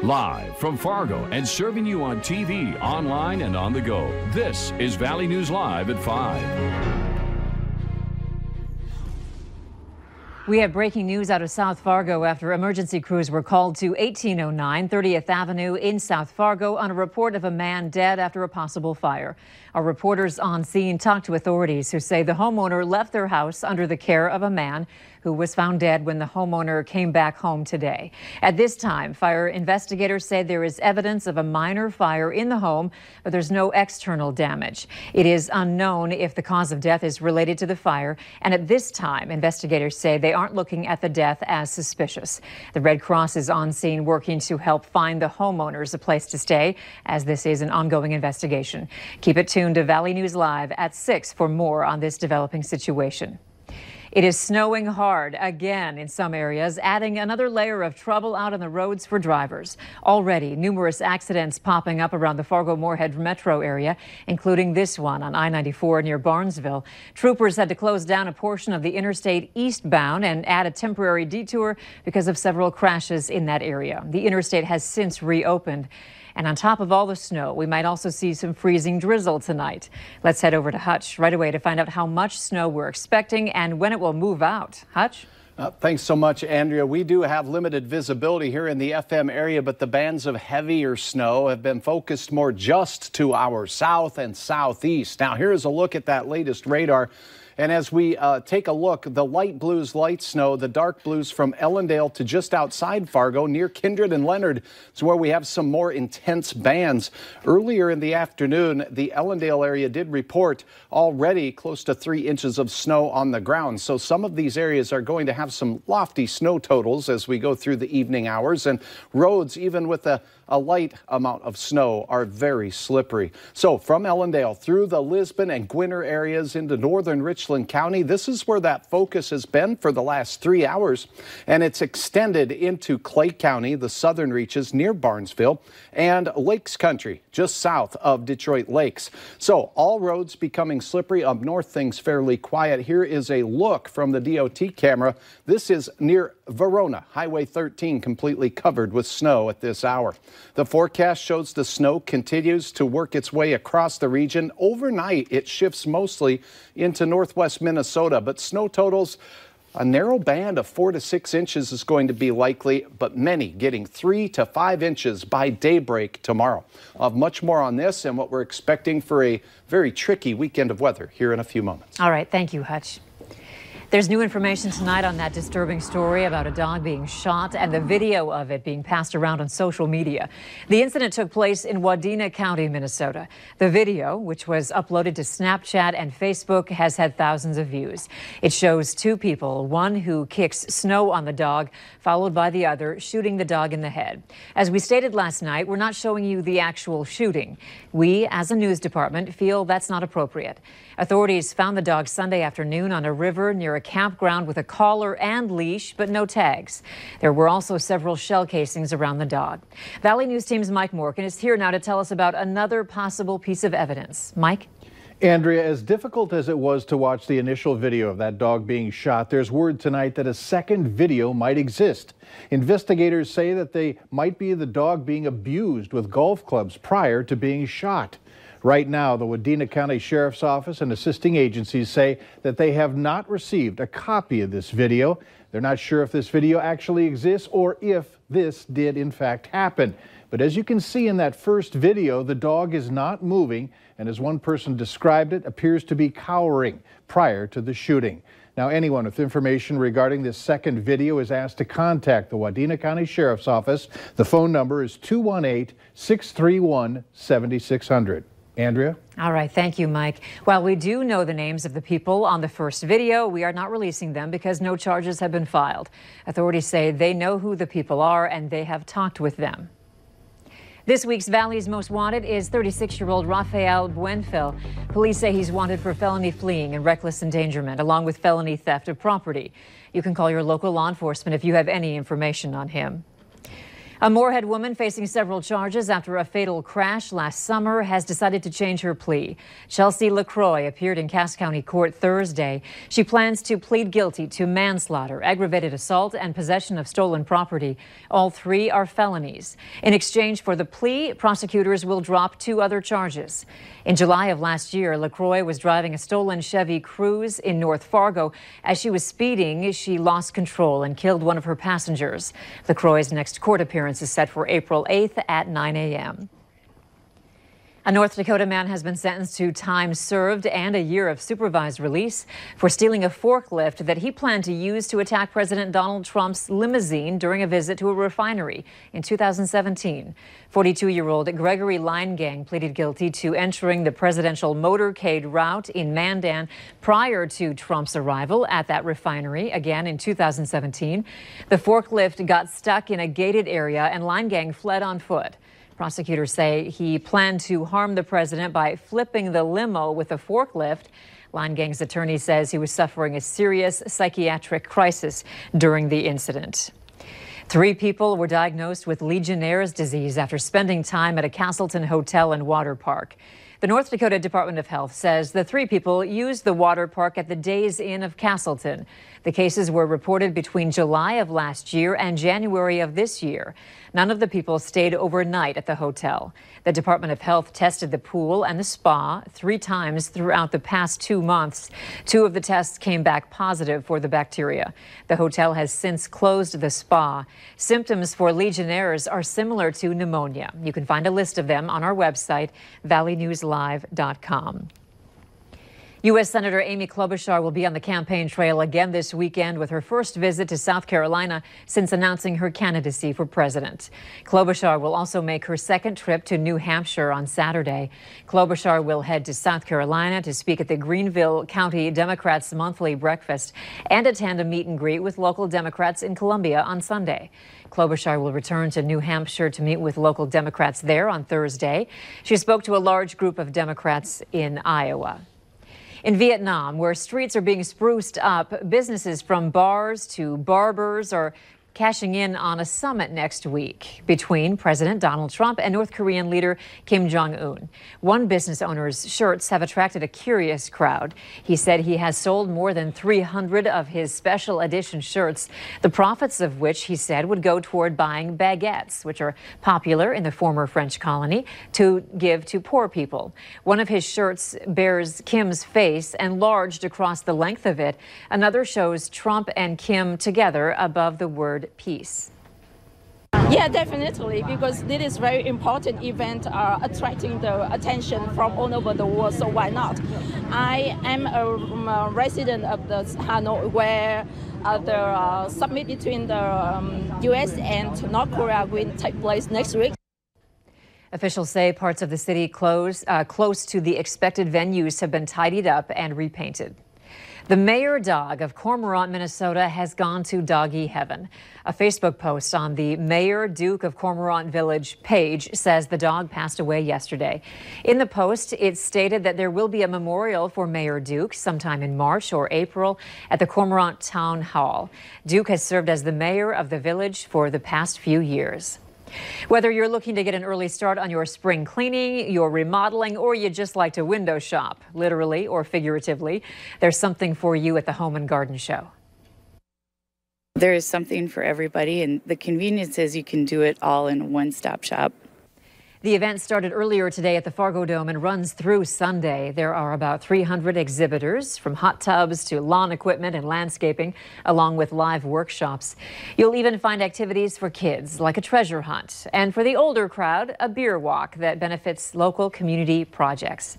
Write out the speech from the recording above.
Live from Fargo and serving you on TV, online, and on the go. This is Valley News Live at 5. We have breaking news out of South Fargo after emergency crews were called to 1809 30th Avenue in South Fargo on a report of a man dead after a possible fire. Our reporters on scene talked to authorities who say the homeowner left their house under the care of a man who was found dead when the homeowner came back home today. At this time, fire investigators say there is evidence of a minor fire in the home, but there's no external damage. It is unknown if the cause of death is related to the fire, and at this time, investigators say they aren't looking at the death as suspicious. The Red Cross is on scene working to help find the homeowners a place to stay, as this is an ongoing investigation. Keep it tuned to Valley News Live at 6 for more on this developing situation. It is snowing hard again in some areas, adding another layer of trouble out on the roads for drivers. Already, numerous accidents popping up around the Fargo-Moorhead metro area, including this one on I-94 near Barnesville. Troopers had to close down a portion of the interstate eastbound and add a temporary detour because of several crashes in that area. The interstate has since reopened. And on top of all the snow, we might also see some freezing drizzle tonight. Let's head over to Hutch right away to find out how much snow we're expecting and when it will move out. Hutch? Thanks so much, Andrea. We do have limited visibility here in the FM area, but the bands of heavier snow have been focused more just to our south and southeast. Now, here's a look at that latest radar. And as we take a look, the light blues, light snow, the dark blues from Ellendale to just outside Fargo near Kindred and Leonard is where we have some more intense bands. Earlier in the afternoon, the Ellendale area did report already close to 3 inches of snow on the ground. So some of these areas are going to have some lofty snow totals as we go through the evening hours, and roads, even with a light amount of snow, are very slippery. So from Ellendale through the Lisbon and Gwinner areas into northern Richland County, this is where that focus has been for the last 3 hours, and it's extended into Clay County, the southern reaches near Barnesville, and Lakes Country just south of Detroit Lakes. So all roads becoming slippery. Up north, things fairly quiet. Here is a look from the DOT camera. This is near Verona, Highway 13, completely covered with snow at this hour. The forecast shows the snow continues to work its way across the region. Overnight, it shifts mostly into northwest Minnesota, but snow totals, a narrow band of 4 to 6 inches is going to be likely, but many getting 3 to 5 inches by daybreak tomorrow. I'll have much more on this and what we're expecting for a very tricky weekend of weather here in a few moments. All right. Thank you, Hutch. There's new information tonight on that disturbing story about a dog being shot and the video of it being passed around on social media. The incident took place in Wadena County, Minnesota. The video, which was uploaded to Snapchat and Facebook, has had thousands of views. It shows two people, one who kicks snow on the dog, followed by the other shooting the dog in the head. As we stated last night, we're not showing you the actual shooting. We, as a news department, feel that's not appropriate. Authorities found the dog Sunday afternoon on a river near a campground with a collar and leash, but no tags. There were also several shell casings around the dog. Valley News Team's Mike Morgan is here now to tell us about another possible piece of evidence. Mike? Andrea, as difficult as it was to watch the initial video of that dog being shot, there's word tonight that a second video might exist. Investigators say that they might be the dog being abused with golf clubs prior to being shot. Right now, the Wadena County Sheriff's Office and assisting agencies say that they have not received a copy of this video. They're not sure if this video actually exists or if this did in fact happen. But as you can see in that first video, the dog is not moving, and as one person described it, appears to be cowering prior to the shooting. Now, anyone with information regarding this second video is asked to contact the Wadena County Sheriff's Office. The phone number is 218-631-7600. Andrea? All right. Thank you, Mike. While we do know the names of the people on the first video, we are not releasing them because no charges have been filed. Authorities say they know who the people are and they have talked with them. This week's Valley's Most Wanted is 36-year-old Rafael Buenfil. Police say he's wanted for felony fleeing and reckless endangerment, along with felony theft of property. You can call your local law enforcement if you have any information on him. A Moorhead woman facing several charges after a fatal crash last summer has decided to change her plea. Chelsea LaCroix appeared in Cass County Court Thursday. She plans to plead guilty to manslaughter, aggravated assault, and possession of stolen property. All three are felonies. In exchange for the plea, prosecutors will drop 2 other charges. In July of last year, LaCroix was driving a stolen Chevy Cruze in North Fargo. As she was speeding, she lost control and killed one of her passengers. LaCroix's next court appearance is set for April 8th at 9 a.m. A North Dakota man has been sentenced to time served and a year of supervised release for stealing a forklift that he planned to use to attack President Donald Trump's limousine during a visit to a refinery in 2017. 42-year-old Gregory Leingang pleaded guilty to entering the presidential motorcade route in Mandan prior to Trump's arrival at that refinery again in 2017. The forklift got stuck in a gated area and Leingang fled on foot. Prosecutors say he planned to harm the president by flipping the limo with a forklift. Leingang's attorney says he was suffering a serious psychiatric crisis during the incident. 3 people were diagnosed with Legionnaire's disease after spending time at a Castleton hotel and water park. The North Dakota Department of Health says the 3 people used the water park at the Days Inn of Castleton. The cases were reported between July of last year and January of this year. None of the people stayed overnight at the hotel. The Department of Health tested the pool and the spa 3 times throughout the past 2 months. 2 of the tests came back positive for the bacteria. The hotel has since closed the spa. Symptoms for Legionnaires are similar to pneumonia. You can find a list of them on our website, valleynewslive.com. U.S. Senator Amy Klobuchar will be on the campaign trail again this weekend with her first visit to South Carolina since announcing her candidacy for president. Klobuchar will also make her second trip to New Hampshire on Saturday. Klobuchar will head to South Carolina to speak at the Greenville County Democrats' monthly breakfast and attend a meet and greet with local Democrats in Columbia on Sunday. Klobuchar will return to New Hampshire to meet with local Democrats there on Thursday. She spoke to a large group of Democrats in Iowa. In Vietnam, where streets are being spruced up, businesses from bars to barbers are cashing in on a summit next week between President Donald Trump and North Korean leader Kim Jong-un. One business owner's shirts have attracted a curious crowd. He said he has sold more than 300 of his special edition shirts, the profits of which he said would go toward buying baguettes, which are popular in the former French colony, to give to poor people. One of his shirts bears Kim's face enlarged across the length of it. Another shows Trump and Kim together above the word peace. Yeah, definitely, because this is very important event attracting the attention from all over the world, so why not? I am a resident of the Hanoi, where the summit between the U.S. and North Korea will take place next week. Officials say parts of the city close to the expected venues have been tidied up and repainted. The mayor dog of Cormorant, Minnesota has gone to doggy heaven. A Facebook post on the Mayor Duke of Cormorant Village page says the dog passed away yesterday. In the post, it stated that there will be a memorial for Mayor Duke sometime in March or April at the Cormorant Town Hall. Duke has served as the mayor of the village for the past few years. Whether you're looking to get an early start on your spring cleaning, your remodeling, or you just like to window shop, literally or figuratively, there's something for you at the Home and Garden Show. There is something for everybody, and the convenience is you can do it all in a one-stop shop. The event started earlier today at the Fargo Dome and runs through Sunday. There are about 300 exhibitors, from hot tubs to lawn equipment and landscaping, along with live workshops. You'll even find activities for kids, like a treasure hunt, and for the older crowd, a beer walk that benefits local community projects.